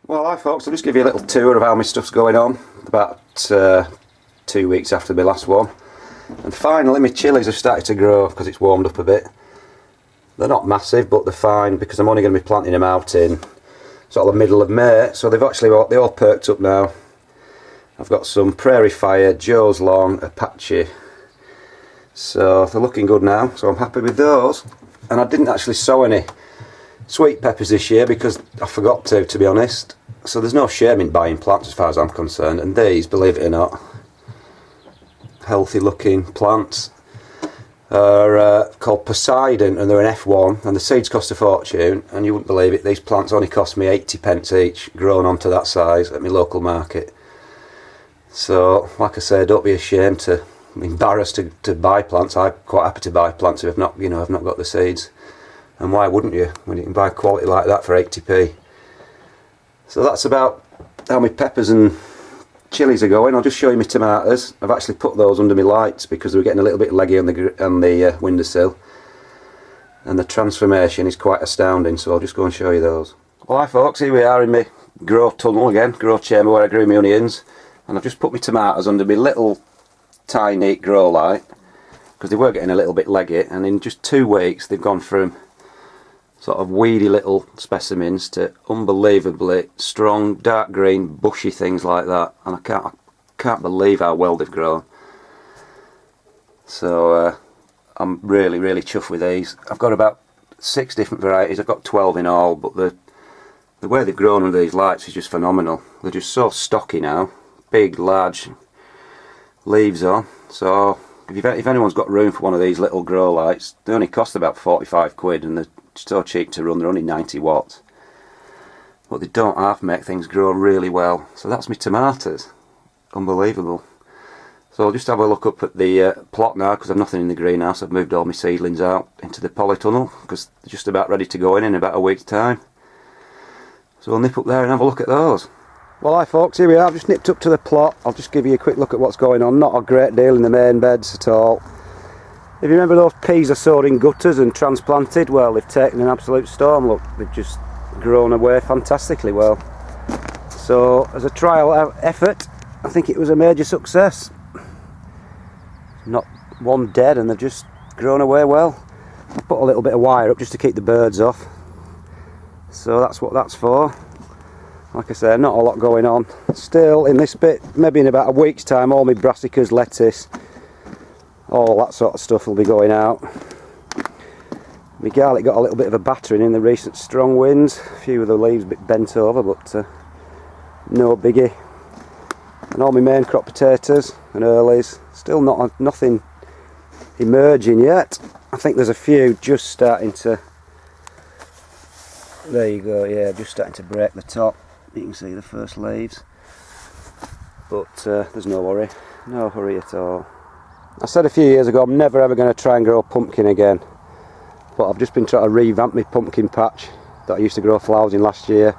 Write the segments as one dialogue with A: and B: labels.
A: Well, hi folks, I'll just give you a little tour of how my stuff's going on. About 2 weeks after my last one. And finally my chillies have started to grow because it's warmed up a bit. They're not massive, but they're fine because I'm only going to be planting them out in sort of the middle of May. So they've actually they all perked up now. I've got some Prairie Fire, Joe's Long, Apache. So they're looking good now, so I'm happy with those. And I didn't actually sow any sweet peppers this year because I forgot to be honest. So there's no shame in buying plants as far as I'm concerned, and these, believe it or not, healthy looking plants are called Poseidon, and they're an F1, and the seeds cost a fortune, and you wouldn't believe it, these plants only cost me 80p each, grown onto that size at my local market. So like I say, don't be ashamed to embarrassed to buy plants. I'm quite happy to buy plants if I've not got the seeds. And why wouldn't you when you can buy quality like that for 80p? So that's about how my peppers and chillies are going. I'll just show you my tomatoes. I've actually put those under my lights because they were getting a little bit leggy on the windowsill. And the transformation is quite astounding, so I'll just go and show you those. Well, hi folks, here we are in my grow tunnel again, grow chamber where I grew my onions. And I've just put my tomatoes under my little tiny grow light because they were getting a little bit leggy, and in just 2 weeks they've gone from sort of weedy little specimens to unbelievably strong dark green bushy things like that, and I can't believe how well they've grown. So I'm really chuffed with these. I've got about 6 different varieties. I've got 12 in all, but the way they've grown under these lights is just phenomenal. They're just so stocky now, big large leaves on. So if anyone's got room for one of these little grow lights, they only cost about 45 quid and they're so cheap to run. They're only 90 watts, but they don't half make things grow really well. So that's my tomatoes, unbelievable. So I'll just have a look up at the plot now because I've nothing in the greenhouse. I've moved all my seedlings out into the polytunnel because they're just about ready to go in about a week's time. So I'll nip up there and have a look at those. Well, hi folks, here we are. I've just nipped up to the plot. I'll just give you a quick look at what's going on. Not a great deal in the main beds at all. If you remember those peas I sowed in gutters and transplanted, well, they've taken an absolute storm. Look, they've just grown away fantastically well. So as a trial effort, I think it was a major success. Not one dead, and they've just grown away well. I put a little bit of wire up just to keep the birds off. So that's what that's for. Like I say, not a lot going on. Still in this bit, maybe in about a week's time, all my brassicas, lettuce, all that sort of stuff will be going out. My garlic got a little bit of a battering in the recent strong winds. A few of the leaves a bit bent over, but no biggie. And all my main crop potatoes and earlies, still nothing emerging yet. I think there's a few just starting to, there you go, yeah, just starting to break the top. You can see the first leaves, but there's no worry, no hurry at all. I said a few years ago I'm never ever going to try and grow pumpkin again, but I've just been trying to revamp my pumpkin patch that I used to grow flowers in last year,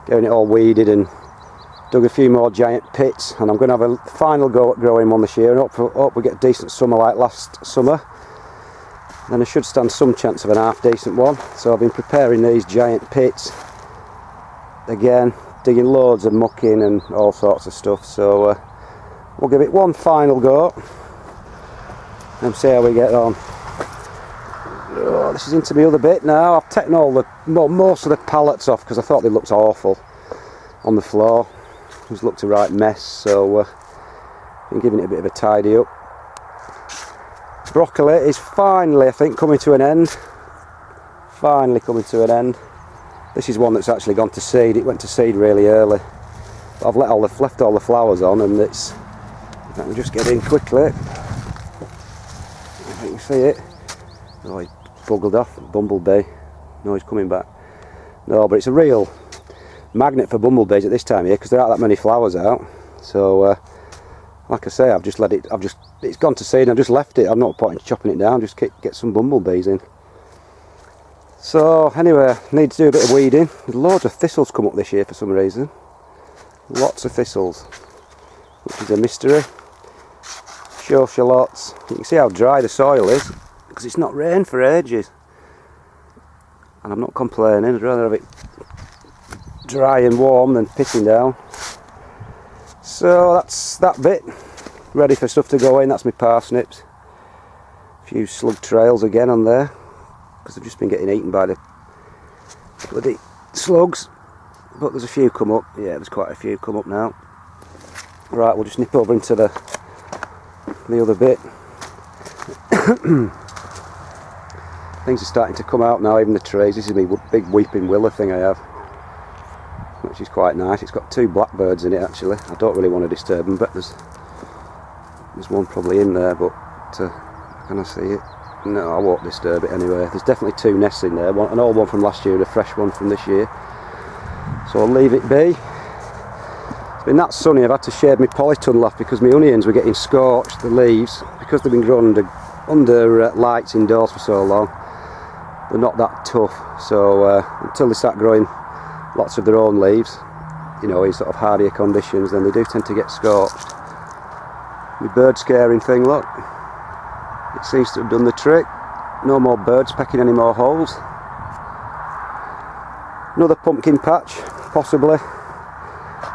A: getting it all weeded and dug a few more giant pits, and I'm going to have a final go at growing one this year and hope we get a decent summer like last summer. Then I should stand some chance of an half decent one. So I've been preparing these giant pits again, digging loads of muck in and all sorts of stuff. So we'll give it one final go and see how we get on. Oh, this is into my other bit now. I've taken most of the pallets off because I thought they looked awful on the floor. It just looked a right mess, so I'm giving it a bit of a tidy up. Broccoli is finally, I think, coming to an end. Finally coming to an end. This is one that's actually gone to seed. It went to seed really early, but I've left all the flowers on, and it's, I can just get in quickly. If you can see it. Oh, he buggled off. Bumblebee. No, he's coming back. No, but it's a real magnet for bumblebees at this time of year because there aren't that many flowers out. So like I say, it's gone to seed and I've just left it. I'm not pointing chopping it down, just get some bumblebees in. So anyway, need to do a bit of weeding. There's loads of thistles come up this year for some reason. Lots of thistles, which is a mystery. Show shallots. You can see how dry the soil is because it's not rained for ages. And I'm not complaining, I'd rather have it dry and warm than pitting down. So that's that bit ready for stuff to go in. That's my parsnips. A few slug trails again on there because they've just been getting eaten by the bloody slugs, but there's a few come up. Yeah, there's quite a few come up now. Right, we'll just nip over into the other bit. Things are starting to come out now, even the trees. This is my big weeping willow thing I have, which is quite nice. It's got 2 blackbirds in it actually. I don't really want to disturb them, but there's one probably in there, but can I see it? No, I won't disturb it anyway. There's definitely 2 nests in there, an old one from last year and a fresh one from this year. So I'll leave it be. It's been that sunny I've had to shade my polytunnel off because my onions were getting scorched, the leaves, because they've been grown under lights indoors for so long. They're not that tough, so until they start growing lots of their own leaves, you know, in sort of hardier conditions, then they do tend to get scorched. My bird scaring thing, look, it seems to have done the trick. No more birds pecking any more holes. Another pumpkin patch, possibly.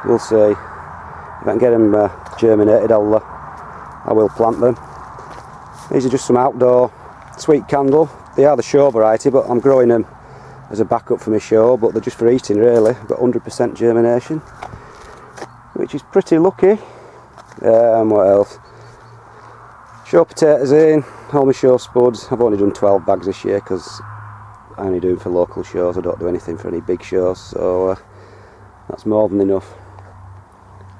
A: We'll see. If I can get them germinated, I will plant them. These are just some outdoor sweet candle. They are the show variety, but I'm growing them as a backup for my show, but they're just for eating really. I've got 100% germination, which is pretty lucky. What else? Show potatoes in, all my show spuds. I've only done 12 bags this year because I only do them for local shows. I don't do anything for any big shows, so that's more than enough.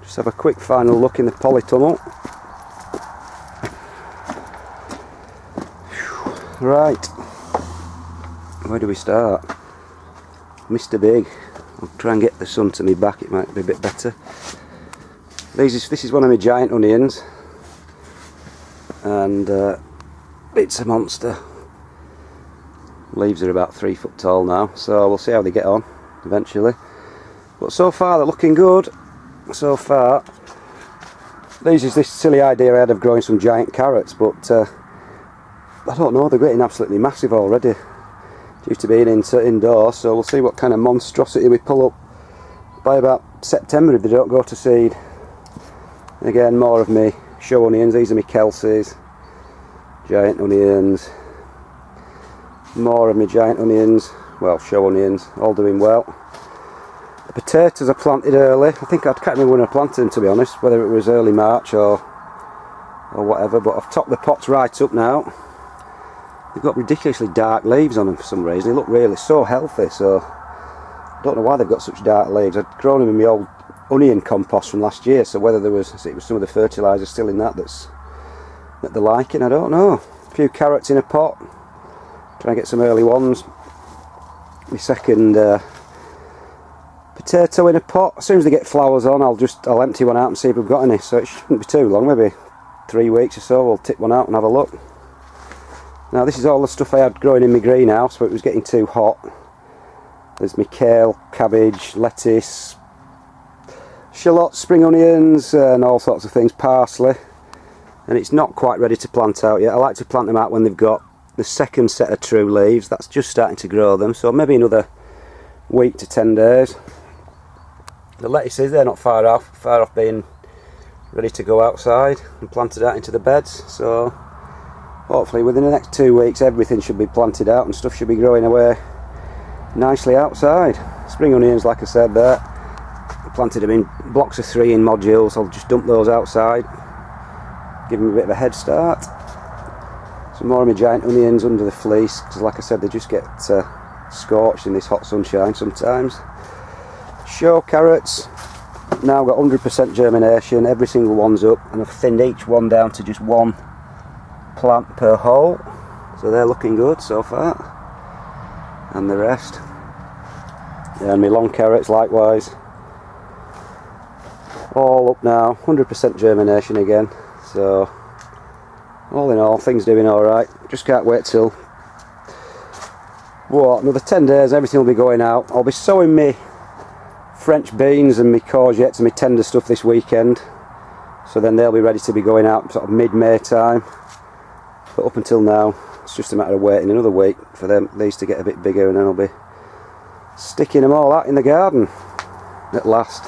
A: Just have a quick final look in the polytunnel. Right, where do we start? Mr. Big. I'll try and get the sun to me back, it might be a bit better. This is one of my giant onions, and it's a monster. Leaves are about 3 foot tall now, so we'll see how they get on eventually. But so far they're looking good. So far, this silly idea I had of growing some giant carrots, but I don't know, they're getting absolutely massive already. Due to being indoors, so we'll see what kind of monstrosity we pull up by about September if they don't go to seed. Again, more of my show onions. These are my kelsies, giant onions. More of my giant onions, well, show onions, all doing well. The potatoes are planted early. I can't remember when I planted them, to be honest, whether it was early March or whatever, but I've topped the pots right up now. They've got ridiculously dark leaves on them for some reason. They look really so healthy, so I don't know why they've got such dark leaves. I'd grown them in my old onion compost from last year, so whether it was some of the fertiliser still in that they're liking, I don't know. A few carrots in a pot, try and get some early ones. My second potato in a pot. As soon as they get flowers on, I'll empty one out and see if we've got any, so it shouldn't be too long, maybe 3 weeks or so. We'll tip one out and have a look. Now this is all the stuff I had growing in my greenhouse, but it was getting too hot. There's my kale, cabbage, lettuce, shallots, spring onions, and all sorts of things, parsley. And it's not quite ready to plant out yet. I like to plant them out when they've got the second set of true leaves. That's just starting to grow them, so maybe another week to 10 days. The lettuces, they're not far off being ready to go outside and planted out into the beds, so hopefully within the next 2 weeks everything should be planted out and stuff should be growing away nicely outside. Spring onions, like I said there, I planted them in blocks of 3 in modules. I'll just dump those outside, give them a bit of a head start. Some more of my giant onions under the fleece, because like I said, they just get scorched in this hot sunshine sometimes. Show carrots, now got 100% germination, every single one's up, and I've thinned each one down to just 1 plant per hole, so they're looking good so far. And the rest, and my long carrots likewise, all up now, 100% germination again, so all in all things doing alright. Just can't wait till another 10 days, everything will be going out. I'll be sowing me French beans and my courgettes and my tender stuff this weekend, so then they'll be ready to be going out sort of mid-May time. But up until now, it's just a matter of waiting another week for these to get a bit bigger, and then I'll be sticking them all out in the garden. at last.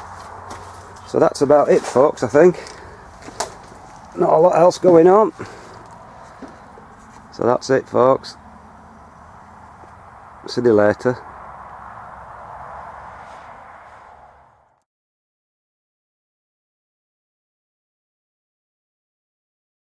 A: So that's about it, folks, I think. Not a lot else going on. So that's it, folks. See you later.